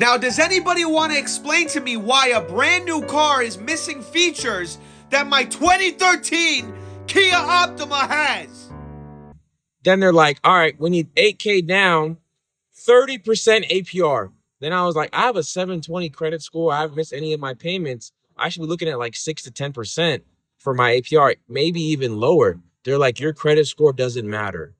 Now, does anybody want to explain to me why a brand new car is missing features that my 2013 Kia Optima has? Then they're like, all right, we need 8K down, 30% APR. Then I was like, I have a 720 credit score. I haven't missed any of my payments. I should be looking at like 6 to 10% for my APR, maybe even lower. They're like, your credit score doesn't matter.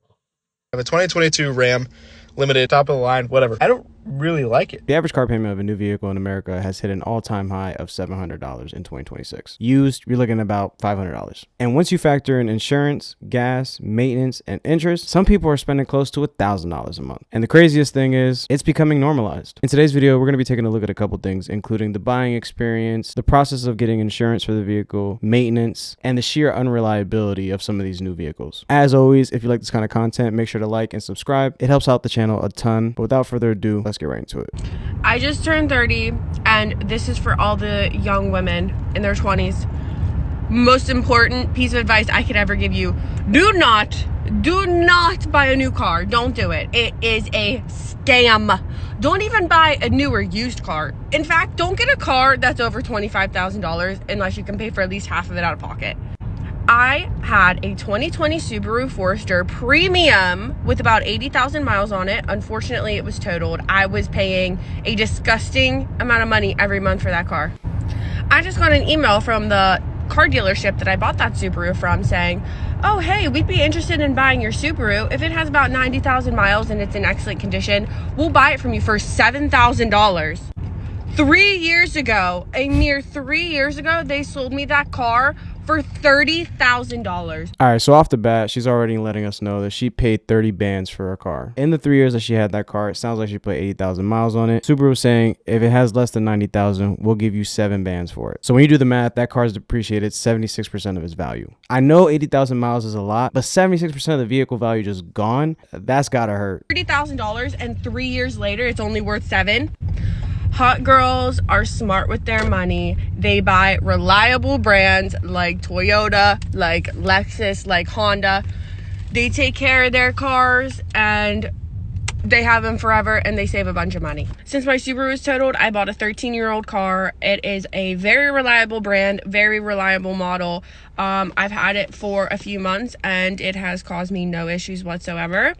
I have a 2022 Ram, limited, top of the line, whatever. I don't really like it. The average car payment of a new vehicle in America has hit an all-time high of $700 in 2026. Used, you're looking at about $500. And once you factor in insurance, gas, maintenance, and interest, some people are spending close to $1,000 a month. And the craziest thing is, it's becoming normalized. In today's video, we're going to be taking a look at a couple things, including the buying experience, the process of getting insurance for the vehicle, maintenance, and the sheer unreliability of some of these new vehicles. As always, if you like this kind of content, make sure to like and subscribe. It helps out the channel a ton. But without further ado, let's get right into it. I just turned 30, and this is for all the young women in their 20s. Most important piece of advice I could ever give you: do not buy a new car. Don't do it. It is a scam. Don't even buy a new or used car. In fact, don't get a car that's over $25,000 unless you can pay for at least half of it out of pocket. I had a 2020 Subaru Forester Premium with about 80,000 miles on it. Unfortunately, it was totaled. I was paying a disgusting amount of money every month for that car. I just got an email from the car dealership that I bought that Subaru from saying, oh, hey, we'd be interested in buying your Subaru. If it has about 90,000 miles and it's in excellent condition, we'll buy it from you for $7,000. 3 years ago, a mere 3 years ago, they sold me that car for $30,000. All right, so off the bat, she's already letting us know that she paid 30 bands for her car. In the 3 years that she had that car, it sounds like she put 80,000 miles on it. Subaru was saying, if it has less than 90,000, we'll give you 7 bands for it. So when you do the math, that car is depreciated 76% of its value. I know 80,000 miles is a lot, but 76% of the vehicle value just gone. That's gotta hurt. $30,000, and 3 years later, it's only worth $7,000. Hot girls are smart with their money. They buy reliable brands like Toyota, like Lexus, like Honda. They take care of their cars and they have them forever, and they save a bunch of money. Since my Subaru is totaled, I bought a 13-year-old car. It is a very reliable brand, very reliable model. I've had it for a few months and it has caused me no issues whatsoever.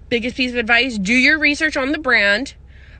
Biggest piece of advice: do your research on the brand.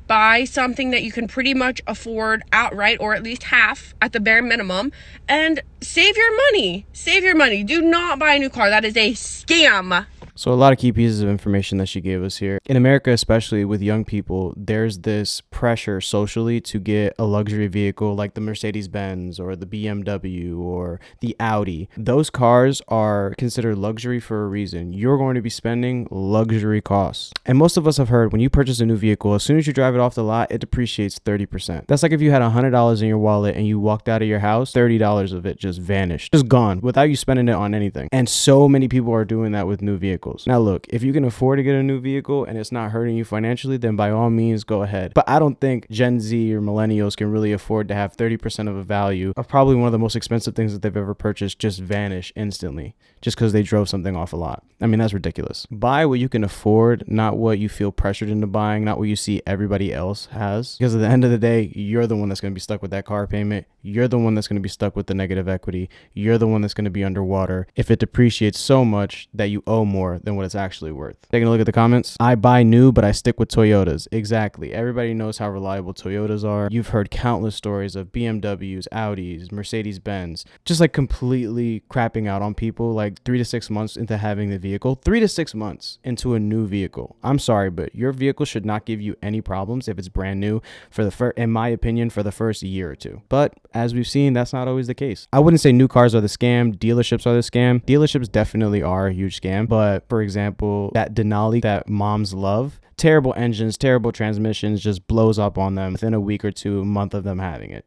Buy something that you can pretty much afford outright, or at least half at the bare minimum, and save your money. Save your money. Do not buy a new car. That is a scam. So a lot of key pieces of information that she gave us here. In America, especially with young people, there's this pressure socially to get a luxury vehicle like the Mercedes-Benz or the BMW or the Audi. Those cars are considered luxury for a reason. You're going to be spending luxury costs. And most of us have heard, when you purchase a new vehicle, as soon as you drive it off the lot, it depreciates 30%. That's like if you had $100 in your wallet and you walked out of your house, $30 of it just vanished, just gone, without you spending it on anything. And so many people are doing that with new vehicles. Now look, if you can afford to get a new vehicle and it's not hurting you financially, then by all means go ahead. But I don't think Gen Z or millennials can really afford to have 30% of a value of probably one of the most expensive things that they've ever purchased just vanish instantly just because they drove something off a lot. I mean, that's ridiculous. Buy what you can afford, not what you feel pressured into buying, not what you see everybody else has. Because at the end of the day, you're the one that's going to be stuck with that car payment. You're the one that's going to be stuck with the negative equity. You're the one that's going to be underwater if it depreciates so much that you owe more than what it's actually worth. Taking a look at the comments. I buy new, but I stick with Toyotas. Exactly. Everybody knows how reliable Toyotas are. You've heard countless stories of BMWs, Audis, Mercedes-Benz, just like completely crapping out on people like 3 to 6 months into having the vehicle. 3 to 6 months into a new vehicle. I'm sorry, but your vehicle should not give you any problems if it's brand new for the in my opinion, for the first year or two. But as we've seen, that's not always the case. I wouldn't say new cars are the scam. Dealerships are the scam. Dealerships definitely are a huge scam. But for example, that Denali that moms love, terrible engines, terrible transmissions, just blows up on them within a week or two, a month of them having it.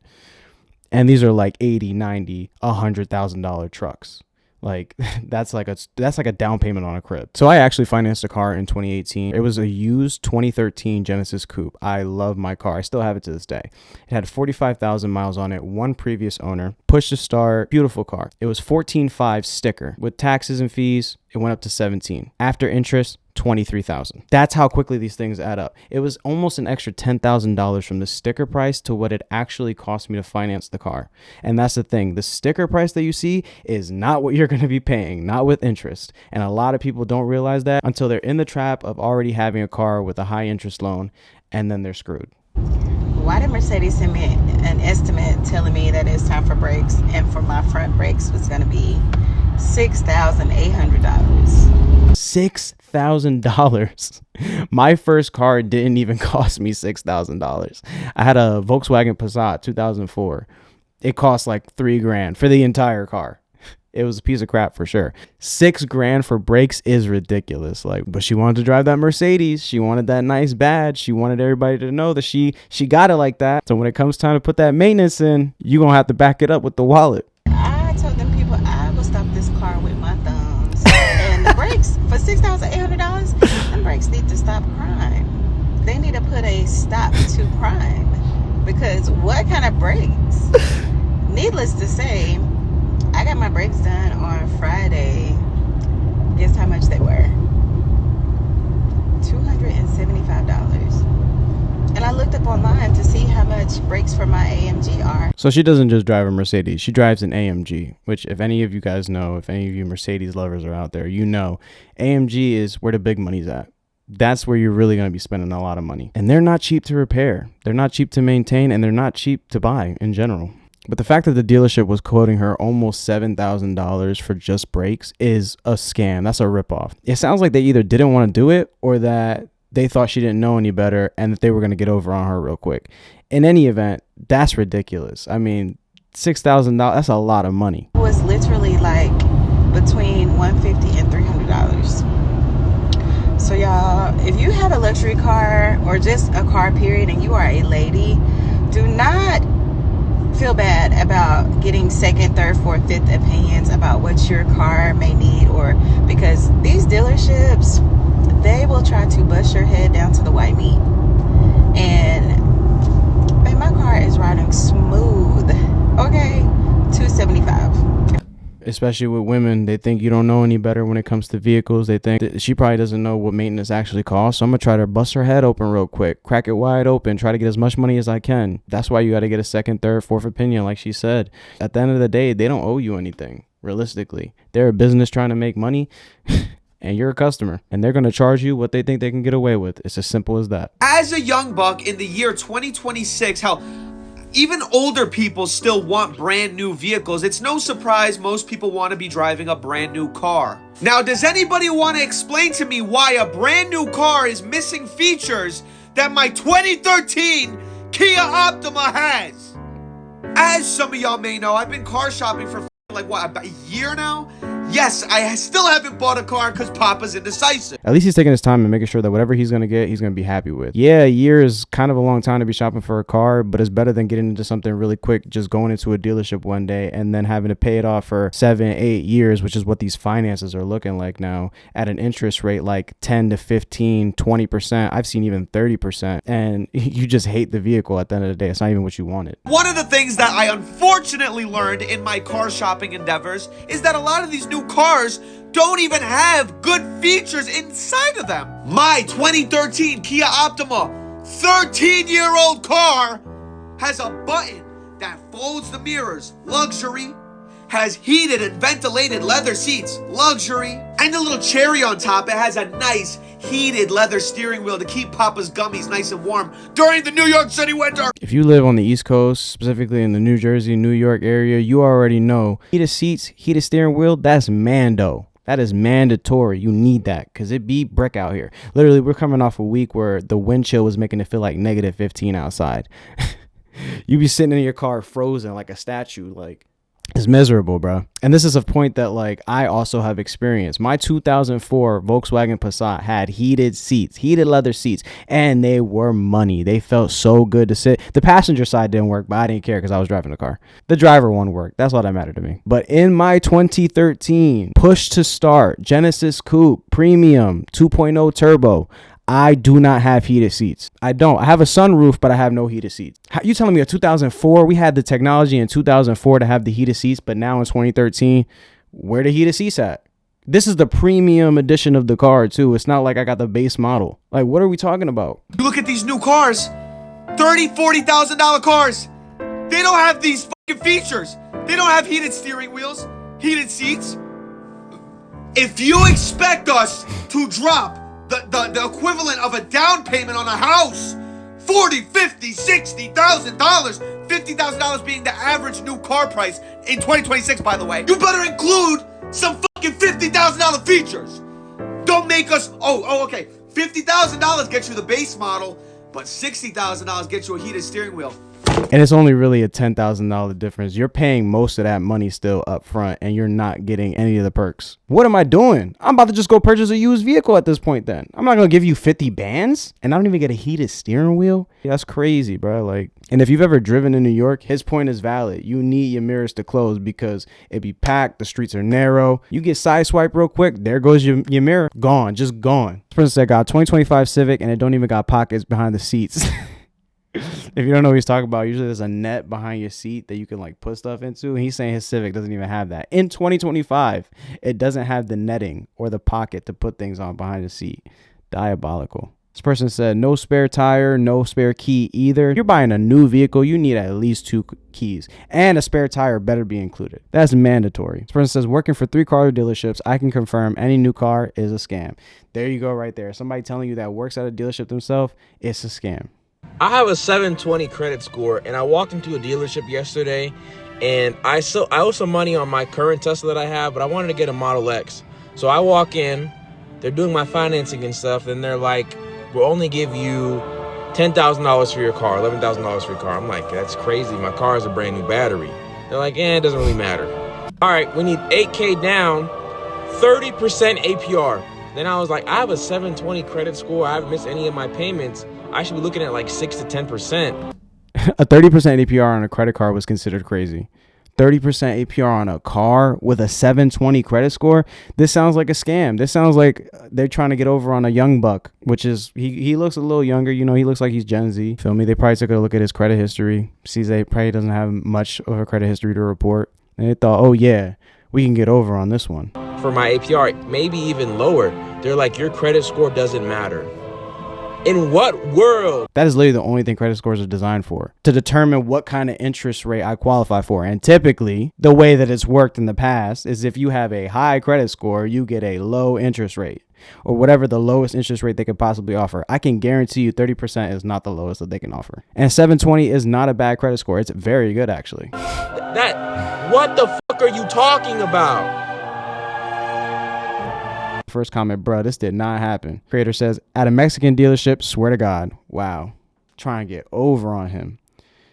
And these are like $80,000, $90,000, $100,000 trucks. Like that's like a down payment on a crib. So I actually financed a car in 2018. It was a used 2013 Genesis Coupe. I love my car. I still have it to this day. It had 45,000 miles on it, one previous owner, push to start, beautiful car. It was 14.5 sticker with taxes and fees. It went up to 17. After interest, $23,000. That's how quickly these things add up. It was almost an extra $10,000 from the sticker price to what it actually cost me to finance the car. And that's the thing. The sticker price that you see is not what you're going to be paying, not with interest. And a lot of people don't realize that until they're in the trap of already having a car with a high interest loan, and then they're screwed. Why did Mercedes send me an estimate telling me that it's time for brakes, and for my front brakes was going to be $6,800? $6,000. My first car didn't even cost me $6,000. I had a Volkswagen Passat 2004. It cost like $3,000 for the entire car. It was a piece of crap for sure. $6,000 for brakes is ridiculous. Like, but she wanted to drive that Mercedes. She wanted that nice badge. She wanted everybody to know that she got it like that. So when it comes time to put that maintenance in, you're going to have to back it up with the wallet. I told them people I will stop this car with my thumbs. And the brakes for $6,800, them brakes need to stop crime. They need to put a stop to crime. Because what kind of brakes? Needless to say, I got my brakes done on Friday. Guess how much they were? $275. And I looked up online to see how much brakes for my AMG are. So she doesn't just drive a Mercedes. She drives an AMG, which if any of you guys know, if any of you Mercedes lovers are out there, you know, AMG is where the big money's at. That's where you're really going to be spending a lot of money. And they're not cheap to repair. They're not cheap to maintain, and they're not cheap to buy in general. But the fact that the dealership was quoting her almost $7,000 for just brakes is a scam. That's a ripoff. It sounds like they either didn't want to do it or that they thought she didn't know any better and that they were going to get over on her real quick. In any event, that's ridiculous. I mean, $6,000, that's a lot of money. It was literally like between $150 and $300. So y'all, if you have a luxury car or just a car period and you are a lady, do not feel bad about getting second, third, fourth, fifth opinions about what your car may need, or because these dealerships, they will try to bust your head down to the white meat. And man, my car is riding smooth. Okay, $275. Especially with women, they think you don't know any better when it comes to vehicles. They think that she probably doesn't know what maintenance actually costs. So I'm going to try to bust her head open real quick, crack it wide open, try to get as much money as I can. That's why you got to get a second, third, fourth opinion, like she said. At the end of the day, they don't owe you anything, realistically. They're a business trying to make money, and you're a customer, and they're going to charge you what they think they can get away with. It's as simple as that. As a young buck in the year 2026, hell, even older people still want brand new vehicles. It's no surprise most people want to be driving a brand new car. Now, does anybody want to explain to me why a brand new car is missing features that my 2013 Kia Optima has? As some of y'all may know, I've been car shopping for like what, about a year now? Yes, I still haven't bought a car because Papa's indecisive. At least he's taking his time and making sure that whatever he's going to get, he's going to be happy with. Yeah, a year is kind of a long time to be shopping for a car, but it's better than getting into something really quick, just going into a dealership one day and then having to pay it off for 7-8 years, which is what these finances are looking like now, at an interest rate like 10 to 15, 20%. I've seen even 30%. And you just hate the vehicle at the end of the day. It's not even what you wanted. One of the things that I unfortunately learned in my car shopping endeavors is that a lot of these new cars don't even have good features inside of them. My 2013 Kia Optima, 13-year-old car, has a button that folds the mirrors, luxury, has heated and ventilated leather seats, luxury, and a little cherry on top, it has a nice heated leather steering wheel to keep Papa's gummies nice and warm during the New York City winter. If you live on the East Coast, specifically in the New Jersey, New York area, you already know heated seats, heated steering wheel, that's mando. That is mandatory. You need that because it be brick out here. Literally, we're coming off a week where the wind chill was making it feel like negative 15 outside. You be sitting in your car frozen like a statue, like. It's miserable, bro. And this is a point that like I also have experienced. My 2004 Volkswagen Passat had heated seats, heated leather seats, and they were money. They felt so good to sit. The passenger side didn't work, but I didn't care because I was driving the car. The driver one worked. That's all that mattered to me. But in my 2013 push to start Genesis Coupe Premium 2.0 Turbo, I do not have heated seats. I don't. I have a sunroof, but I have no heated seats. You telling me a 2004, we had the technology in 2004 to have the heated seats, but now in 2013, where the heated seats at? This is the premium edition of the car too. It's not like I got the base model. Like, what are we talking about? You look at these new cars, $30,000, $40,000 cars. They don't have these fucking features. They don't have heated steering wheels, heated seats. If you expect us to drop the equivalent of a down payment on a house, $40,000, $50,000, $60,000, $50,000 being the average new car price in 2026, by the way, you better include some fucking $50,000 features. Don't make us, okay, $50,000 gets you the base model, but $60,000 gets you a heated steering wheel. And it's only really a $10,000 difference. You're paying most of that money still up front, and you're not getting any of the perks. What am I doing? I'm about to just go purchase a used vehicle at this point then. I'm not going to give you 50 bands, and I don't even get a heated steering wheel. Yeah, that's crazy, bro. Like, and if you've ever driven in New York, his point is valid. You need your mirrors to close because it be packed. The streets are narrow. You get sideswiped real quick. There goes your mirror. Gone. Just gone. This person said, got a 2025 Civic, and it don't even got pockets behind the seats. If you don't know what he's talking about, usually there's a net behind your seat that you can like put stuff into. And he's saying his Civic doesn't even have that. In 2025, it doesn't have the netting or the pocket to put things on behind the seat. Diabolical. This person said no spare tire, no spare key either. You're buying a new vehicle, you need at least 2 keys. And a spare tire better be included. That's mandatory. This person says working for 3 car dealerships, I can confirm any new car is a scam. There you go right there. Somebody telling you that works at a dealership themselves, it's a scam. I have a 720 credit score, and I walked into a dealership yesterday, and I owe some money on my current Tesla that I have, but I wanted to get a Model X. So I walk in, they're doing my financing and stuff, and they're like, we'll only give you $10,000 for your car, $11,000 for your car. I'm like, that's crazy. My car has a brand new battery. They're like, it doesn't really matter. All right, we need $8,000 down, 30% APR. Then I was like, I have a 720 credit score. I haven't missed any of my payments. I should be looking at like 6 to 10%. A 30% APR on a credit card was considered crazy. 30% APR on a car with a 720 credit score. This sounds like a scam. This sounds like they're trying to get over on a young buck, which is he looks a little younger. You know, he looks like he's Gen Z. Feel me? They probably took a look at his credit history, sees that he probably doesn't have much of a credit history to report, and they thought, oh yeah, we can get over on this one. For my APR, maybe even lower. They're like, your credit score doesn't matter. In what world? That is literally the only thing credit scores are designed for, to determine what kind of interest rate I qualify for. And typically, the way that it's worked in the past is if you have a high credit score, you get a low interest rate, or whatever the lowest interest rate they could possibly offer. I can guarantee you 30% is not the lowest that they can offer. And 720 is not a bad credit score. It's very good, actually. What the fuck are you talking about? First comment, bro, this did not happen. Creator says, at a Mexican dealership, swear to God. Wow. Try and get over on him.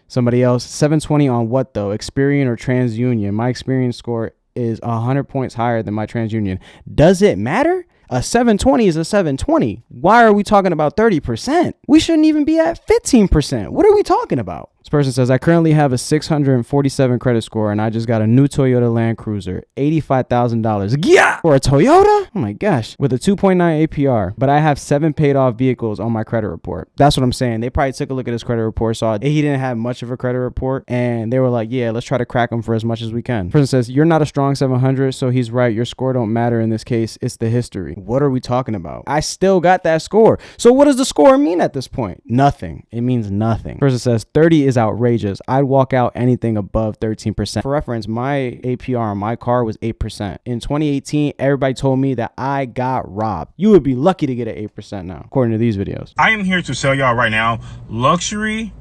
Somebody else, 720 on what though? Experian or TransUnion? My Experian score is 100 points higher than my TransUnion. Does it matter? A 720 is a 720. Why are we talking about 30%? We shouldn't even be at 15%. What are we talking about? This person says, I currently have a 647 credit score and I just got a new Toyota Land Cruiser, $85,000. Yeah! For a Toyota? Oh my gosh. With a 2.9 APR. But I have 7 paid off vehicles on my credit report. That's what I'm saying. They probably took a look at his credit report, saw he didn't have much of a credit report, and they were like, yeah, let's try to crack him for as much as we can. This person says, you're not a strong 700, so he's right. Your score don't matter in this case. It's the history. What are we talking about? I still got that score. So what does the score mean at this point? Nothing. It means nothing. Person says 30 is outrageous. I'd walk out anything above 13%. For reference, my APR on my car was 8%. In 2018, everybody told me that I got robbed. You would be lucky to get an 8% now, according to these videos. I am here to tell y'all right now, luxury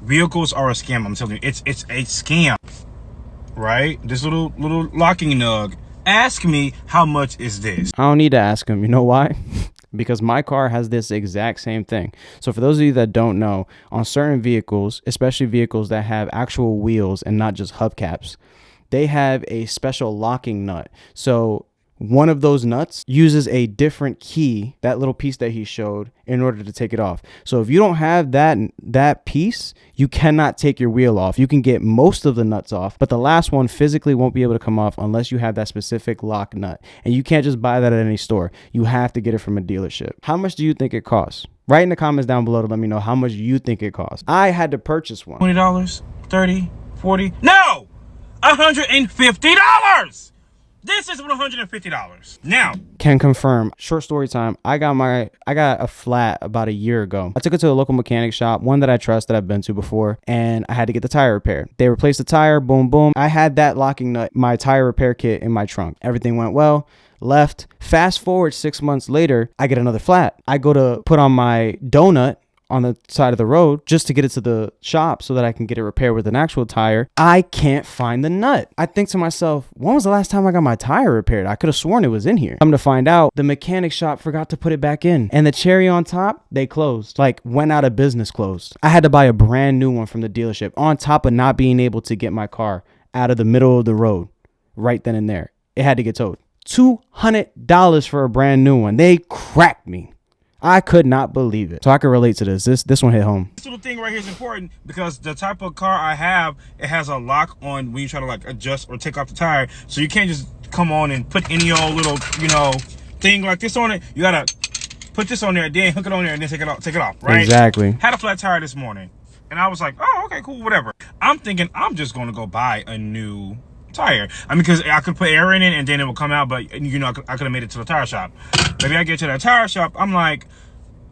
vehicles are a scam. I'm telling you, it's a scam, right? This little locking nug. Ask me, how much is this? I don't need to ask him. You know why? Because my car has this exact same thing. So for those of you that don't know, on certain vehicles, especially vehicles that have actual wheels and not just hubcaps, they have a special locking nut. So one of those nuts uses a different key, that little piece that he showed, in order to take it off. So if you don't have that piece, you cannot take your wheel off. You can get most of the nuts off, but the last one physically won't be able to come off unless you have that specific lock nut. And you can't just buy that at any store. You have to get it from a dealership. How much do you think it costs? Write in the comments down below to let me know how much you think it costs. I had to purchase one. $20, $30, $40, no! $150! This is $150. Now, Can confirm. Short story time. I got a flat about a year ago. I took it to a local mechanic shop, one that I trust that I've been to before, and I had to get the tire repaired. They replaced the tire, boom, boom. I had that locking nut, my tire repair kit in my trunk. Everything went well. Left. Fast forward 6 months later, I get another flat. I go to put on my donut on the side of the road just to get it to the shop so that I can get it repaired with an actual tire. I can't find the nut. I think to myself, when was the last time I got my tire repaired? I could have sworn it was in here. I'm to find out the mechanic shop forgot to put it back in. And the cherry on top, they closed. Like, went out of business, closed. I had to buy a brand new one from the dealership on top of not being able to get my car out of the middle of the road right then and there. It had to get towed. $200 for a brand new one. They cracked me. I could not believe it. So I can relate to this. This one hit home. this little thing right here is important because the type of car I have, it has a lock on when you try to like adjust or take off the tire. So you can't just come on and put any old little, thing like this on it. You gotta put this on there, then hook it on there, and then take it off, right? Exactly. Had a flat tire this morning, and I was like, oh, okay, cool, whatever. I'm thinking I'm just gonna go buy a new tire. I mean, because I could put air in it and then it will come out, but I could have made it to the tire shop. Maybe I get to the tire shop, I'm like,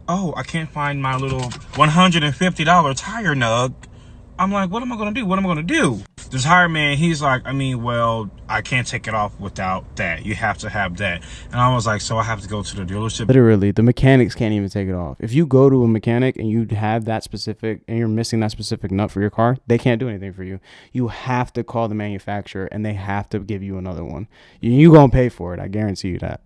oh, I can't find my little $150 tire nug. I'm like, what am I gonna do? The tire man, he's like, well, I can't take it off without that. You have to have that. And I was like, so I have to go to the dealership. Literally, the mechanics can't even take it off. If you go to a mechanic and you have that specific, and you're missing that specific nut for your car, they can't do anything for you. You have to call the manufacturer and they have to give you another one. You gonna pay for it, I guarantee you that.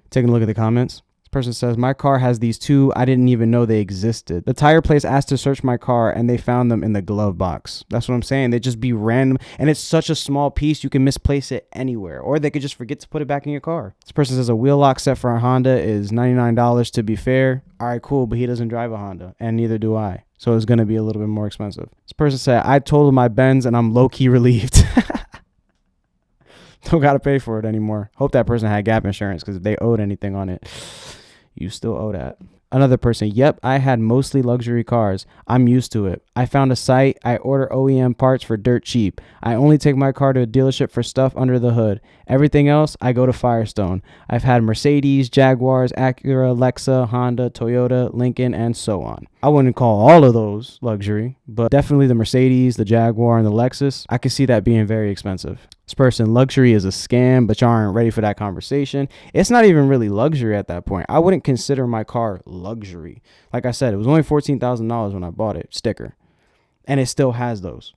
Taking a look at the comments. This person says, my car has these two. I didn't even know they existed. The tire place asked to search my car and they found them in the glove box. That's what I'm saying. They just be random. And it's such a small piece, you can misplace it anywhere. Or they could just forget to put it back in your car. This person says a wheel lock set for a Honda is $99 to be fair. All right, cool. But he doesn't drive a Honda and neither do I. So it's going to be a little bit more expensive. This person said, I totaled my Benz and I'm low-key relieved. Don't got to pay for it anymore. Hope that person had gap insurance because if they owed anything on it, you still owe that. Another person, yep, I had mostly luxury cars. I'm used to it. I found a site. I order OEM parts for dirt cheap. I only take my car to a dealership for stuff under the hood. Everything else, I go to Firestone. I've had Mercedes, Jaguars, Acura, Lexa, Honda, Toyota, Lincoln, and so on. I wouldn't call all of those luxury, but definitely the Mercedes, the Jaguar, and the Lexus, I could see that being very expensive. This person, luxury is a scam, but y'all aren't ready for that conversation. It's not even really luxury at that point. I wouldn't consider my car luxury. Like I said, it was only $14,000 when I bought it, sticker. And it still has those.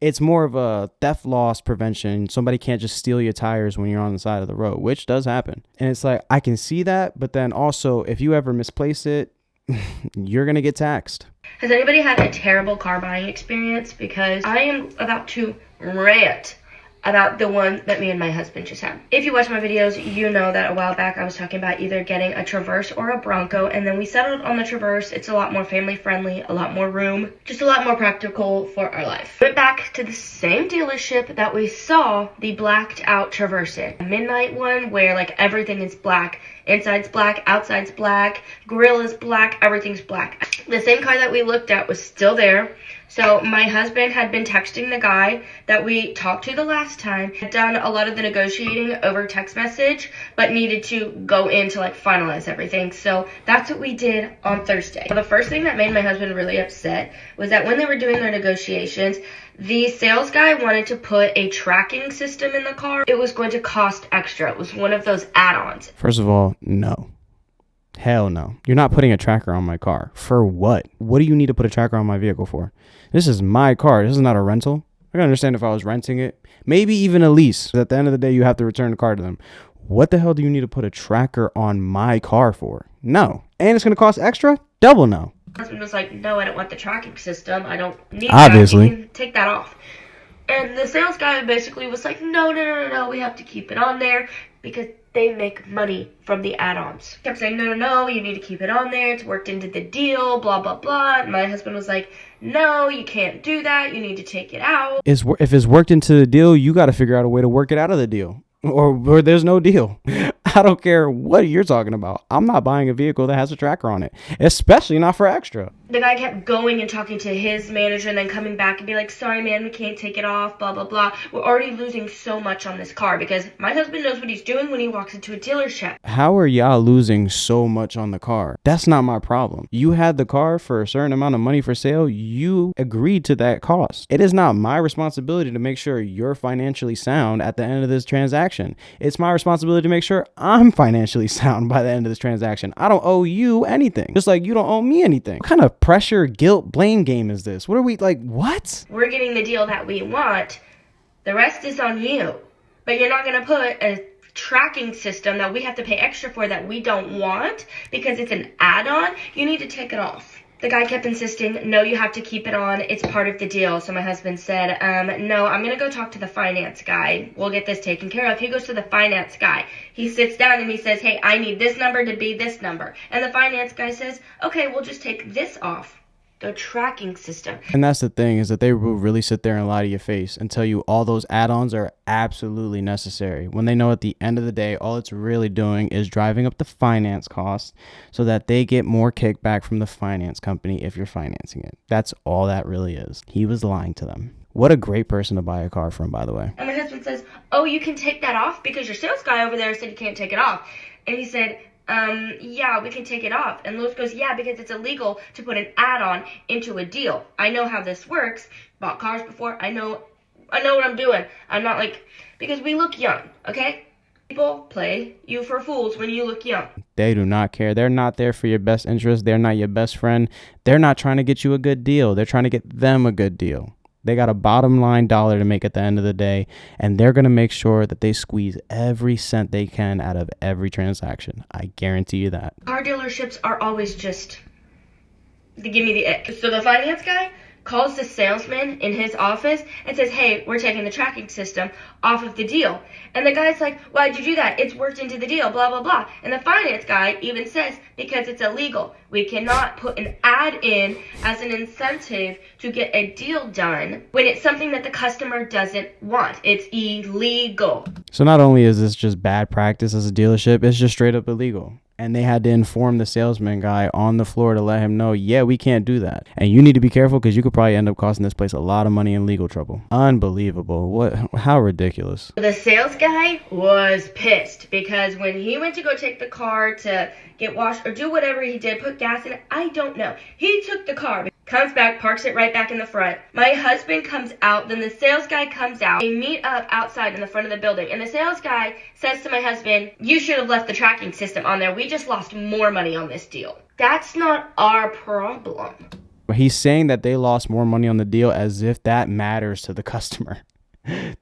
It's more of a theft loss prevention. Somebody can't just steal your tires when you're on the side of the road, which does happen. And it's like, I can see that, but then also, if you ever misplace it, you're going to get taxed. Has anybody had a terrible car buying experience? Because I am about to rant about the one that me and my husband just had. If you watch my videos, you know that a while back I was talking about either getting a Traverse or a Bronco, and then we settled on the Traverse. It's a lot more family friendly, a lot more room, just a lot more practical for our life. Went back to the same dealership that we saw the blacked out Traverse in. A midnight one where like everything is black. Inside's black, outside's black, grill is black, everything's black. The same car that we looked at was still there. So my husband had been texting the guy that we talked to the last time, had done a lot of the negotiating over text message, but needed to go in to like finalize everything. So that's what we did on Thursday. The first thing that made my husband really upset was that when they were doing their negotiations, the sales guy wanted to put a tracking system in the car. It was going to cost extra. It was one of those add-ons. First of all, no. Hell no. You're not putting a tracker on my car. For what? What do you need to put a tracker on my vehicle for? This is my car. This is not a rental. I can understand if I was renting it. Maybe even a lease. At the end of the day, you have to return the car to them. What the hell do you need to put a tracker on my car for? No. And it's going to cost extra? Double no. My husband was like, no, I don't want the tracking system. I don't need Obviously. that. You can take that off. And the sales guy basically was like, no, we have to keep it on there because they make money from the add-ons. Kept saying, no, you need to keep it on there. It's worked into the deal, blah, blah, blah. And my husband was like, no, you can't do that. You need to take it out. If it's worked into the deal, you got to figure out a way to work it out of the deal. Or there's no deal. I don't care what you're talking about. I'm not buying a vehicle that has a tracker on it, especially not for extra. The guy kept going and talking to his manager and then coming back and be like, sorry, man, we can't take it off, blah, blah, blah. We're already losing so much on this car because my husband knows what he's doing when he walks into a dealership. How are y'all losing so much on the car? That's not my problem. You had the car for a certain amount of money for sale. You agreed to that cost. It is not my responsibility to make sure you're financially sound at the end of this transaction. It's my responsibility to make sure I'm financially sound by the end of this transaction. I don't owe you anything, just like you don't owe me anything. What kind of pressure, guilt, blame game is this? What are we like? What? We're getting the deal that we want. The rest is on you. But you're not going to put a tracking system that we have to pay extra for that we don't want because it's an add-on. You need to take it off. The guy kept insisting, no, you have to keep it on. It's part of the deal. So my husband said, no, I'm going to go talk to the finance guy. We'll get this taken care of. He goes to the finance guy. He sits down and he says, hey, I need this number to be this number. And the finance guy says, okay, we'll just take this off. The tracking system. And that's the thing, is that they will really sit there and lie to your face and tell you all those add-ons are absolutely necessary when they know at the end of the day all it's really doing is driving up the finance costs so that they get more kickback from the finance company if you're financing it. That's all that really is. He was lying to them. What a great person to buy a car from, by the way. And my husband says, oh, you can take that off because your sales guy over there said you can't take it off. And he said, yeah, we can take it off. And Lewis goes, yeah, because it's illegal to put an add-on into a deal. I know how this works. Bought cars before. I know what I'm doing. I'm not like, because we look young, okay? People play you for fools when you look young. They do not care. They're not there for your best interest. They're not your best friend. They're not trying to get you a good deal. They're trying to get them a good deal. They got a bottom line dollar to make at the end of the day, and they're going to make sure that they squeeze every cent they can out of every transaction. I guarantee you that. Car dealerships are always just, they give me the ick. So the finance guy calls the salesman in his office and says, hey, we're taking the tracking system off of the deal. And the guy's like, why'd you do that? It's worked into the deal, blah, blah, blah. And the finance guy even says, because it's illegal. We cannot put an ad in as an incentive to get a deal done when it's something that the customer doesn't want. It's illegal. So not only is this just bad practice as a dealership, it's just straight up illegal. And they had to inform the salesman guy on the floor to let him know, yeah, we can't do that. And you need to be careful because you could probably end up costing this place a lot of money in legal trouble. Unbelievable. How ridiculous. The sales guy was pissed because when he went to go take the car to get washed or do whatever he did, put gas in it, I don't know. He took the car, comes back, parks it right back in the front. My husband comes out, then the sales guy comes out. They meet up outside in the front of the building. And the sales guy says to my husband, you should have left the tracking system on there. We just lost more money on this deal. That's not our problem. He's saying that they lost more money on the deal as if that matters to the customer.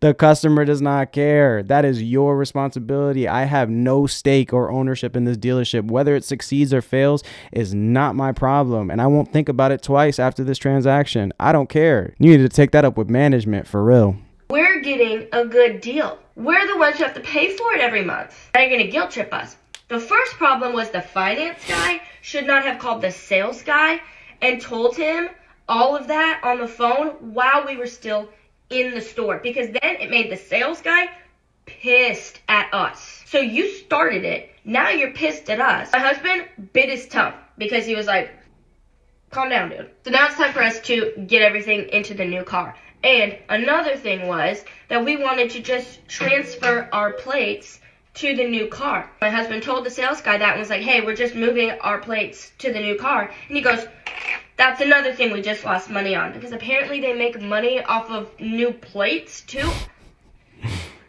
The customer does not care. That is your responsibility. I have no stake or ownership in this dealership. Whether it succeeds or fails is not my problem. And I won't think about it twice after this transaction. I don't care. You need to take that up with management for real. We're getting a good deal. We're the ones who have to pay for it every month. Now you're going to guilt trip us. The first problem was the finance guy should not have called the sales guy and told him all of that on the phone while we were still in the store, because then it made the sales guy pissed at us. So you started it. Now you're pissed at us. My husband bit his tongue because he was like, calm down, dude. So now it's time for us to get everything into the new car. And another thing was that we wanted to just transfer our plates to the new car. My husband told the sales guy that and was like, hey, we're just moving our plates to the new car. And he goes, that's another thing we just lost money on, because apparently they make money off of new plates too.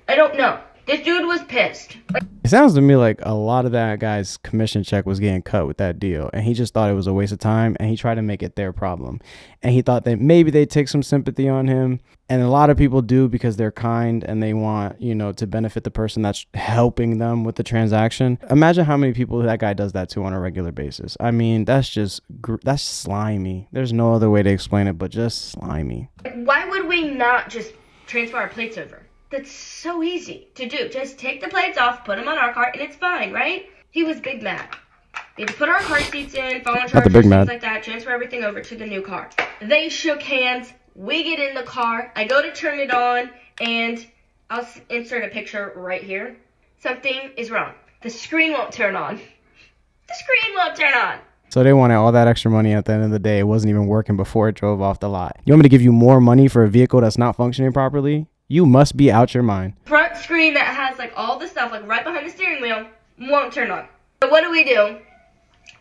I don't know. This dude was pissed. It sounds to me like a lot of that guy's commission check was getting cut with that deal, and he just thought it was a waste of time, and he tried to make it their problem. And he thought that maybe they'd take some sympathy on him, and a lot of people do because they're kind and they want, to benefit the person that's helping them with the transaction. Imagine how many people that guy does that to on a regular basis. I mean, that's slimy. There's no other way to explain it but just slimy. Why would we not just transfer our plates over? That's so easy to do. Just take the plates off, put them on our car, and it's fine, right? He was big mad. We had to put our car seats in, phone chargers, things like that, transfer everything over to the new car. They shook hands. We get in the car. I go to turn it on, and I'll insert a picture right here. Something is wrong. The screen won't turn on. The screen won't turn on. So they wanted all that extra money at the end of the day. It wasn't even working before it drove off the lot. You want me to give you more money for a vehicle that's not functioning properly? You must be out your mind. Front screen that has like all the stuff like right behind the steering wheel won't turn on. So what do?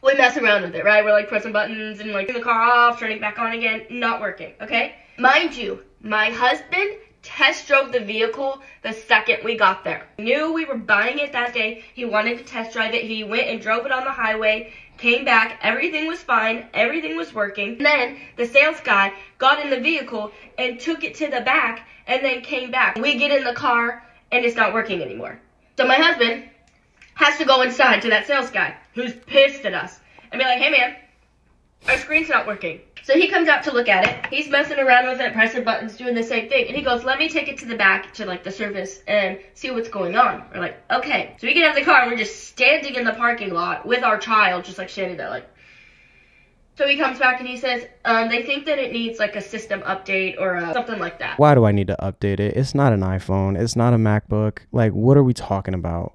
We mess around with it, right? We're like pressing buttons and like turning the car off, turning it back on again, not working, okay? Mind you, my husband test drove the vehicle the second we got there. He knew we were buying it that day. He wanted to test drive it. He went and drove it on the highway, came back, everything was fine, everything was working. And then the sales guy got in the vehicle and took it to the back and then came back. We get in the car and it's not working anymore. So my husband has to go inside to that sales guy who's pissed at us and be like, hey man, our screen's not working. So he comes out to look at it. He's messing around with it, pressing buttons, doing the same thing. And he goes, let me take it to the back to like the service and see what's going on. We're like, okay. So we get out of the car and we're just standing in the parking lot with our child, just like standing there like. So he comes back and he says, they think that it needs like a system update or something like that. Why do I need to update it? It's not an iPhone. It's not a MacBook. Like, what are we talking about?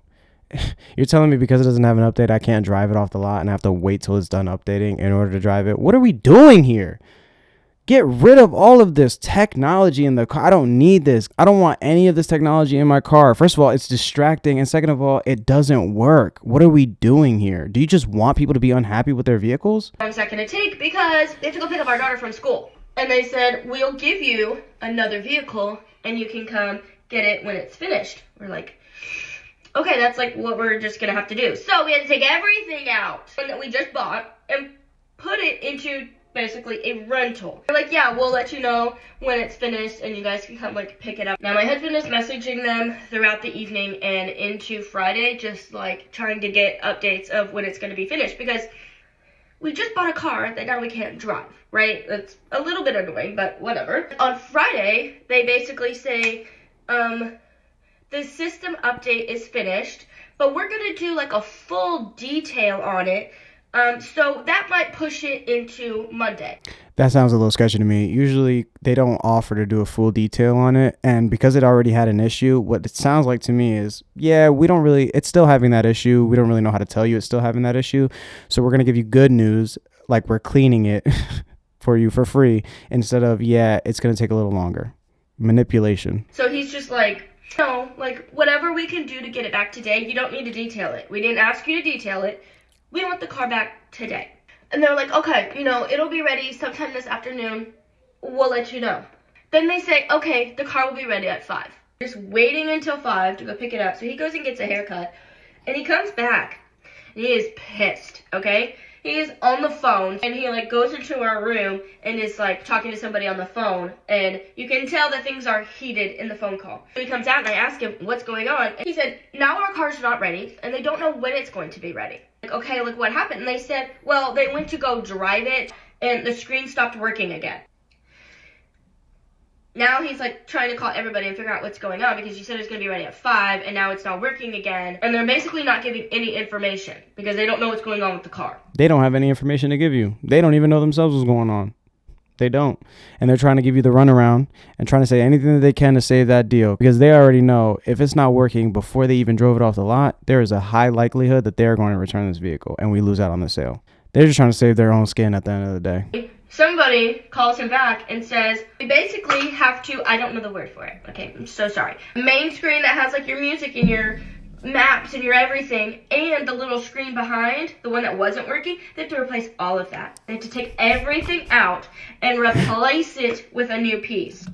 You're telling me because it doesn't have an update, I can't drive it off the lot and I have to wait till it's done updating in order to drive it? What are we doing here? Get rid of all of this technology in the car. I don't need this. I don't want any of this technology in my car. First of all, it's distracting. And second of all, it doesn't work. What are we doing here? Do you just want people to be unhappy with their vehicles? How long is that going to take? Because they have to go pick up our daughter from school. And they said, we'll give you another vehicle and you can come get it when it's finished. We're like, okay, that's like what we're just going to have to do. So we had to take everything out that we just bought and put it into basically a rental. We're like, yeah, we'll let you know when it's finished and you guys can come like pick it up. Now my husband is messaging them throughout the evening and into Friday, just like trying to get updates of when it's going to be finished because we just bought a car that now we can't drive, right? That's a little bit annoying, but whatever. On Friday, they basically say, the system update is finished, but we're going to do like a full detail on it. So that might push it into Monday. That sounds a little sketchy to me. Usually they don't offer to do a full detail on it. And because it already had an issue, what it sounds like to me is, yeah, it's still having that issue. We don't really know how to tell you it's still having that issue. So we're going to give you good news, like we're cleaning it for you for free, instead of, yeah, it's going to take a little longer. Manipulation. So he's just like, no, like whatever we can do to get it back today, you don't need to detail it. We didn't ask you to detail it. We want the car back today. And they're like, okay, it'll be ready sometime this afternoon. We'll let you know. Then they say, okay, the car will be ready at 5. Just waiting until 5 to go pick it up. So he goes and gets a haircut and he comes back and he is pissed, okay? He is on the phone and he like goes into our room and is like talking to somebody on the phone and you can tell that things are heated in the phone call. So he comes out and I ask him what's going on and he said, now our car's not ready and they don't know when it's going to be ready. Like, okay, like what happened? And they said, well, they went to go drive it and the screen stopped working again. Now he's like trying to call everybody and figure out what's going on because you said it's going to be ready at 5 and now it's not working again. And they're basically not giving any information because they don't know what's going on with the car. They don't have any information to give you. They don't even know themselves what's going on. They don't. And they're trying to give you the runaround and trying to say anything that they can to save that deal because they already know if it's not working before they even drove it off the lot, there is a high likelihood that they're going to return this vehicle and we lose out on the sale. They're just trying to save their own skin at the end of the day. Somebody calls him back and says, we basically have to, I don't know the word for it. Okay, I'm so sorry. Main screen that has like your music and your maps and your everything and the little screen behind, the one that wasn't working, they have to replace all of that. They have to take everything out and replace it with a new piece.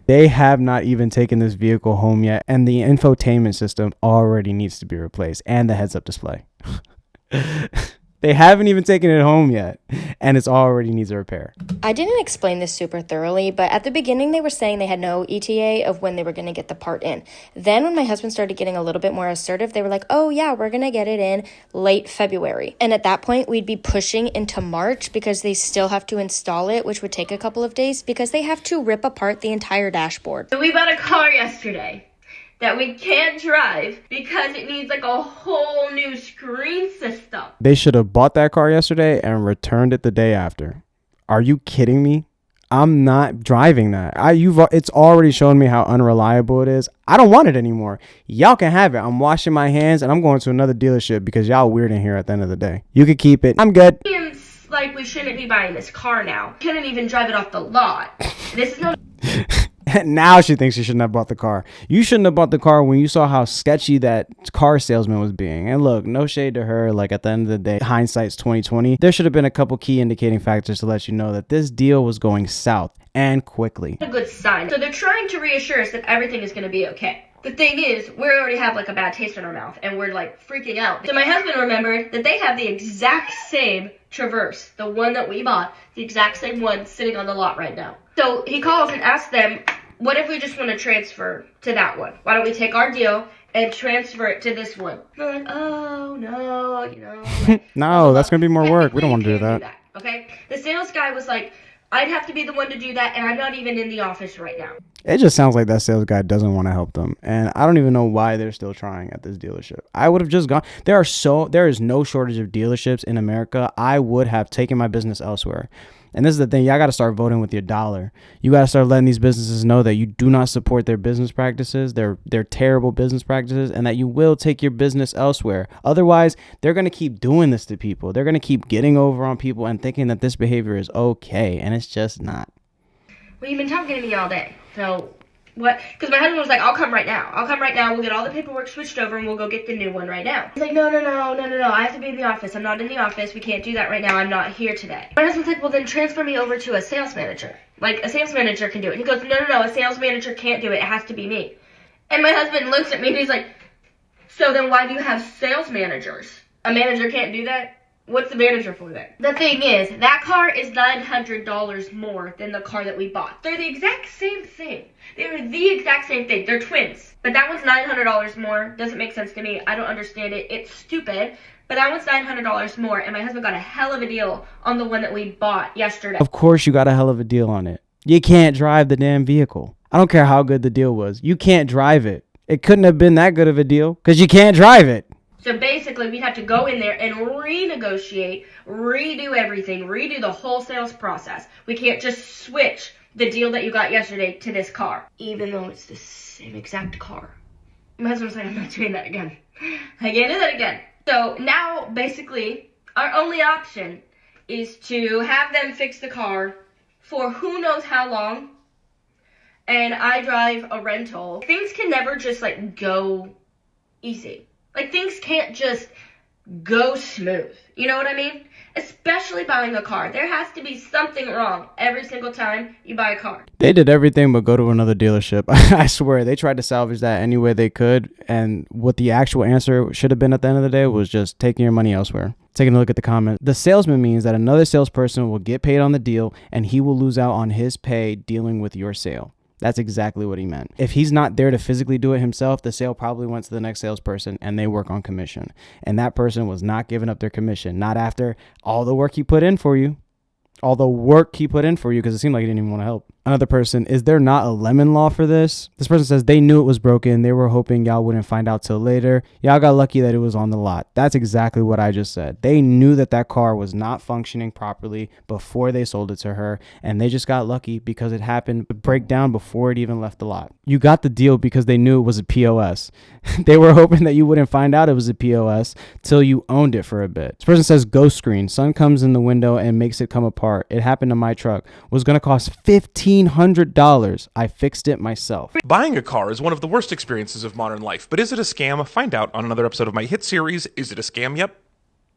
They have not even taken this vehicle home yet and the infotainment system already needs to be replaced and the heads-up display. They haven't even taken it home yet, and it already needs a repair. I didn't explain this super thoroughly, but at the beginning they were saying they had no ETA of when they were going to get the part in. Then when my husband started getting a little bit more assertive, they were like, oh yeah, we're going to get it in late February. And at that point, we'd be pushing into March because they still have to install it, which would take a couple of days because they have to rip apart the entire dashboard. So we bought a car yesterday that we can't drive because it needs like a whole new screen system. They should have bought that car yesterday and returned it the day after. Are you kidding me? I'm not driving that. It's already shown me how unreliable it is. I don't want it anymore. Y'all can have it. I'm washing my hands and I'm going to another dealership because y'all weird in here at the end of the day. You could keep it. I'm good. Seems like we shouldn't be buying this car now. Couldn't even drive it off the lot. This is no. Now she thinks she shouldn't have bought the car. You shouldn't have bought the car when you saw how sketchy that car salesman was being. And look, no shade to her. Like, at the end of the day, hindsight's 2020. There should have been a couple key indicating factors to let you know that this deal was going south and quickly. A good sign. So they're trying to reassure us that everything is going to be okay. The thing is, we already have like a bad taste in our mouth and we're like freaking out. So my husband remembered that they have the exact same Traverse, the one that we bought, the exact same one sitting on the lot right now. So he calls and asks them, what if we just want to transfer to that one? Why don't we take our deal and transfer it to this one? They're like, oh, no, you know. Like, no, that's going to be more work. We don't want to do that. Okay? The sales guy was like, I'd have to be the one to do that, and I'm not even in the office right now. It just sounds like that sales guy doesn't want to help them. And I don't even know why they're still trying at this dealership. I would have just gone. There is no shortage of dealerships in America. I would have taken my business elsewhere. And this is the thing. Y'all got to start voting with your dollar. You got to start letting these businesses know that you do not support their business practices, their terrible business practices, and that you will take your business elsewhere. Otherwise, they're going to keep doing this to people. They're going to keep getting over on people and thinking that this behavior is okay. And it's just not. Well, you've been talking to me all day. So what? Because my husband was like, I'll come right now. We'll get all the paperwork switched over and we'll go get the new one right now. He's like, no. I have to be in the office. I'm not in the office. We can't do that right now. I'm not here today. My husband's like, well, then transfer me over to a sales manager. Like, a sales manager can do it. He goes, no. A sales manager can't do it. It has to be me. And my husband looks at me and he's like, so then why do you have sales managers? A manager can't do that? What's the manager for then? The thing is, that car is $900 more than the car that we bought. They're the exact same thing. They're the exact same thing. They're twins. But that one's $900 more. Doesn't make sense to me. I don't understand it. It's stupid. But that one's $900 more. And my husband got a hell of a deal on the one that we bought yesterday. Of course you got a hell of a deal on it. You can't drive the damn vehicle. I don't care how good the deal was. You can't drive it. It couldn't have been that good of a deal because you can't drive it. So basically, we'd have to go in there and renegotiate, redo everything, redo the whole sales process. We can't just switch the deal that you got yesterday to this car, even though it's the same exact car. My husband's like, I'm not doing that again. I can't do that again. So now, basically, our only option is to have them fix the car for who knows how long, and I drive a rental. Things can never just, like, go easy. Like, things can't just go smooth. You know what I mean? Especially buying a car. There has to be something wrong every single time you buy a car. They did everything but go to another dealership. I swear, they tried to salvage that any way they could. And what the actual answer should have been at the end of the day was just taking your money elsewhere. Taking a look at the comment. The salesman means that another salesperson will get paid on the deal and he will lose out on his pay dealing with your sale. That's exactly what he meant. If he's not there to physically do it himself, the sale probably went to the next salesperson and they work on commission. And that person was not giving up their commission, not after all the work he put in for you. Because it seemed like he didn't even want to help. Another person, is there not a lemon law for this? This person says they knew it was broken. They were hoping y'all wouldn't find out till later. Y'all got lucky that it was on the lot. That's exactly what I just said. They knew that car was not functioning properly before they sold it to her. And they just got lucky because it happened to break down before it even left the lot. You got the deal because they knew it was a POS. They were hoping that you wouldn't find out it was a POS till you owned it for a bit. This person says ghost screen. Sun comes in the window and makes it come apart. It happened to my truck. Was going to cost $1,500. I fixed it myself. Buying a car is one of the worst experiences of modern life, but is it a scam? Find out on another episode of my hit series, Is It a Scam? Yep.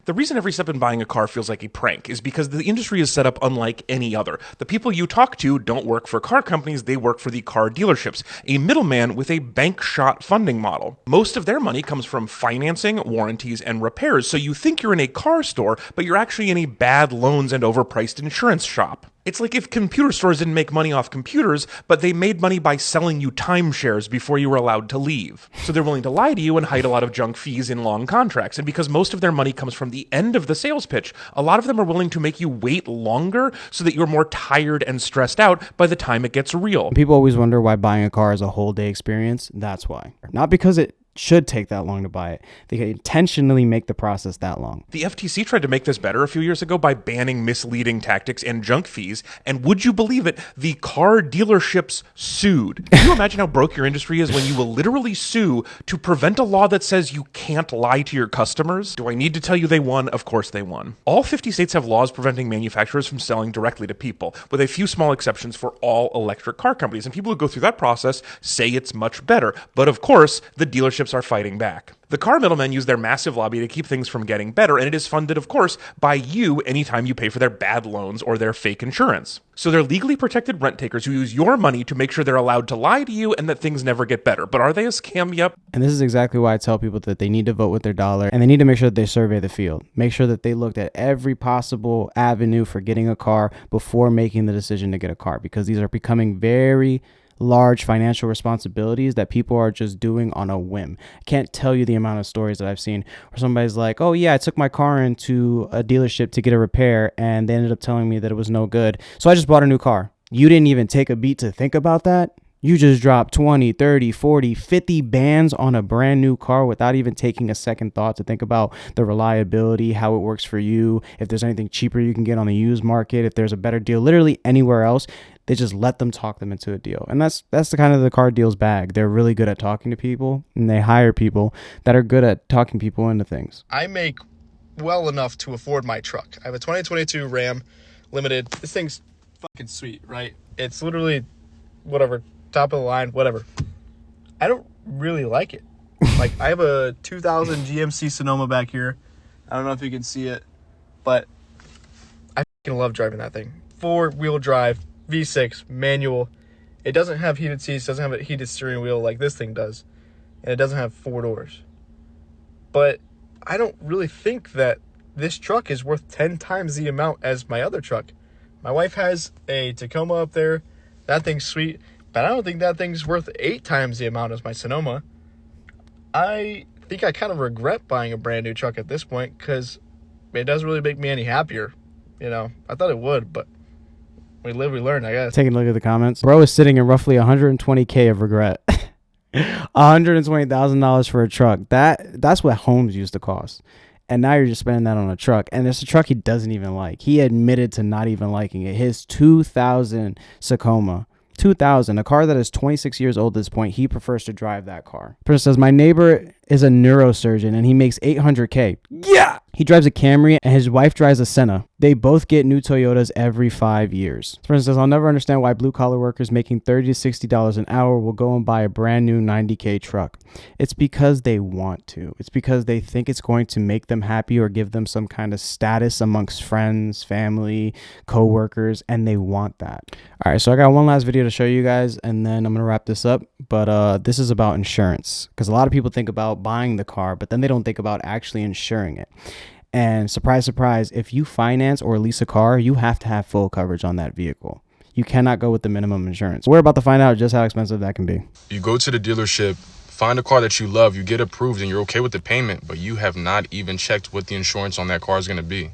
The reason every step in buying a car feels like a prank is because the industry is set up unlike any other. The people you talk to don't work for car companies, they work for the car dealerships, a middleman with a bank shot funding model. Most of their money comes from financing, warranties, and repairs, so you think you're in a car store, but you're actually in a bad loans and overpriced insurance shop. It's like if computer stores didn't make money off computers, but they made money by selling you timeshares before you were allowed to leave. So they're willing to lie to you and hide a lot of junk fees in long contracts. And because most of their money comes from the end of the sales pitch, a lot of them are willing to make you wait longer so that you're more tired and stressed out by the time it gets real. People always wonder why buying a car is a whole day experience. That's why. Not because it should take that long to buy it. They intentionally make the process that long. The FTC tried to make this better a few years ago by banning misleading tactics and junk fees, and would you believe it, the car dealerships sued. Can you imagine how broke your industry is when you will literally sue to prevent a law that says you can't lie to your customers? Do I need to tell you they won? Of course they won. All 50 states have laws preventing manufacturers from selling directly to people, with a few small exceptions for all electric car companies, and people who go through that process say it's much better. But of course, the dealerships are fighting back. The car middlemen use their massive lobby to keep things from getting better, and it is funded, of course, by you anytime you pay for their bad loans or their fake insurance. So they're legally protected rent takers who use your money to make sure they're allowed to lie to you and that things never get better. But are they a scam? Yep. And this is exactly why I tell people that they need to vote with their dollar, and they need to make sure that they survey the field. Make sure that they looked at every possible avenue for getting a car before making the decision to get a car, because these are becoming very large financial responsibilities that people are just doing on a whim. I can't tell you the amount of stories that I've seen where somebody's like, oh yeah, I took my car into a dealership to get a repair and they ended up telling me that it was no good, so I just bought a new car. You didn't even take a beat to think about that. You just dropped 20, 30, 40, 50 bands on a brand new car without even taking a second thought to think about the reliability, how it works for you, if there's anything cheaper you can get on the used market, if there's a better deal, literally anywhere else. They just let them talk them into a deal. And that's the kind of the car deals bag. They're really good at talking to people, and they hire people that are good at talking people into things. I make well enough to afford my truck. I have a 2022 Ram Limited. This thing's fucking sweet, right? It's literally whatever, top of the line, whatever. I don't really like it. Like, I have a 2000 GMC Sonoma back here. I don't know if you can see it, but I fucking love driving that thing. 4-wheel drive, V6, manual. It doesn't have heated seats, doesn't have a heated steering wheel like this thing does, and it doesn't have 4 doors. But I don't really think that this truck is worth 10 times the amount as my other truck. My wife has a Tacoma up there. That thing's sweet, but I don't think that thing's worth 8 times the amount as my Sonoma. I think I kind of regret buying a brand new truck at this point because it doesn't really make me any happier. You know, I thought it would, but we live, we learn, I guess. Taking a look at the comments. Bro is sitting in roughly $120K of regret. $120,000 for a truck. That's what homes used to cost. And now you're just spending that on a truck. And it's a truck he doesn't even like. He admitted to not even liking it. His 2000 Tacoma. 2000, a car that is 26 years old at this point, he prefers to drive that car. Person says, my neighbor is a neurosurgeon and he makes $800K. Yeah! He drives a Camry and his wife drives a Senna. They both get new Toyotas every 5 years. This person says, I'll never understand why blue collar workers making $30 to $60 an hour will go and buy a brand new 90K truck. It's because they want to. It's because they think it's going to make them happy or give them some kind of status amongst friends, family, co-workers, and they want that. All right, so I got one last video to show you guys and then I'm going to wrap this up. But this is about insurance, because a lot of people think about buying the car, but then they don't think about actually insuring it. And surprise, surprise, if you finance or lease a car, you have to have full coverage on that vehicle. You cannot go with the minimum insurance. We're about to find out just how expensive that can be. You go to the dealership, find a car that you love, you get approved and you're okay with the payment, but you have not even checked what the insurance on that car is going to be.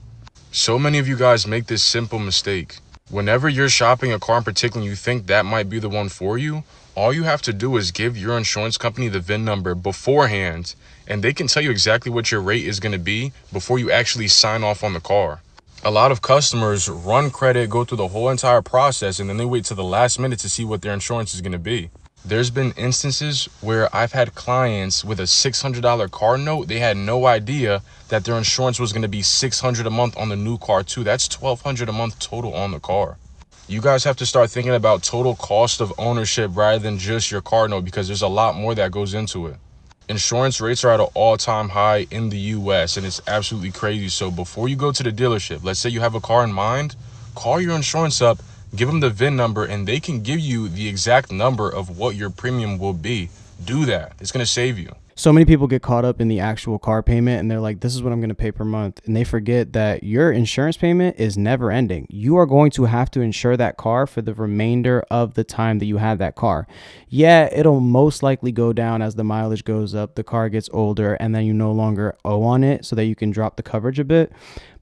So many of you guys make this simple mistake. Whenever you're shopping a car in particular and you think that might be the one for you, all you have to do is give your insurance company the VIN number beforehand, and they can tell you exactly what your rate is going to be before you actually sign off on the car. A lot of customers run credit, go through the whole entire process, and then they wait till the last minute to see what their insurance is going to be. There's been instances where I've had clients with a $600 car note. They had no idea that their insurance was going to be $600 a month on the new car too. That's $1,200 a month total on the car. You guys have to start thinking about total cost of ownership rather than just your car note, because there's a lot more that goes into it. Insurance rates are at an all-time high in the US, and it's absolutely crazy. So before you go to the dealership, let's say you have a car in mind, call your insurance up, give them the VIN number, and they can give you the exact number of what your premium will be. Do that. It's going to save you. So many people get caught up in the actual car payment and they're like, this is what I'm going to pay per month. And they forget that your insurance payment is never ending. You are going to have to insure that car for the remainder of the time that you have that car. Yeah, it'll most likely go down as the mileage goes up, the car gets older, and then you no longer owe on it so that you can drop the coverage a bit.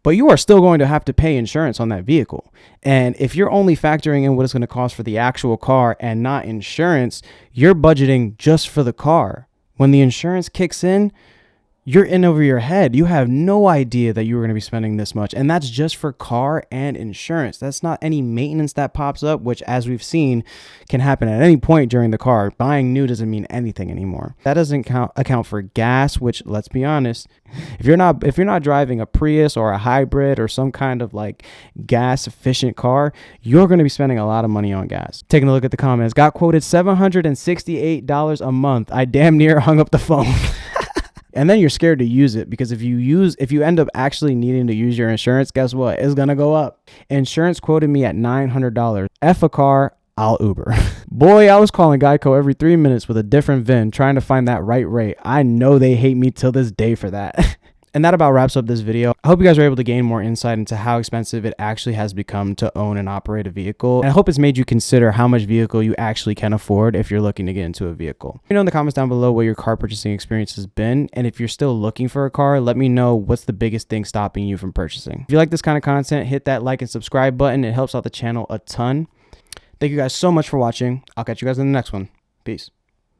But you are still going to have to pay insurance on that vehicle. And if you're only factoring in what it's going to cost for the actual car and not insurance, you're budgeting just for the car. When the insurance kicks in, you're in over your head. You have no idea that you were going to be spending this much. And that's just for car and insurance. That's not any maintenance that pops up, which, as we've seen, can happen at any point during the car. Buying new doesn't mean anything anymore. That doesn't account for gas, which, let's be honest, if you're not driving a Prius or a hybrid or some kind of like gas efficient car, you're going to be spending a lot of money on gas. Taking a look at the comments, got quoted $768 a month. I damn near hung up the phone. And then you're scared to use it, because if you end up actually needing to use your insurance, guess what? It's going to go up. Insurance quoted me at $900. F a car, I'll Uber. Boy, I was calling Geico every 3 minutes with a different VIN trying to find that right rate. I know they hate me till this day for that. And that about wraps up this video. I hope you guys are able to gain more insight into how expensive it actually has become to own and operate a vehicle. And I hope it's made you consider how much vehicle you actually can afford if you're looking to get into a vehicle. Let me know in the comments down below what your car purchasing experience has been. And if you're still looking for a car, let me know what's the biggest thing stopping you from purchasing. If you like this kind of content, hit that like and subscribe button. It helps out the channel a ton. Thank you guys so much for watching. I'll catch you guys in the next one. Peace.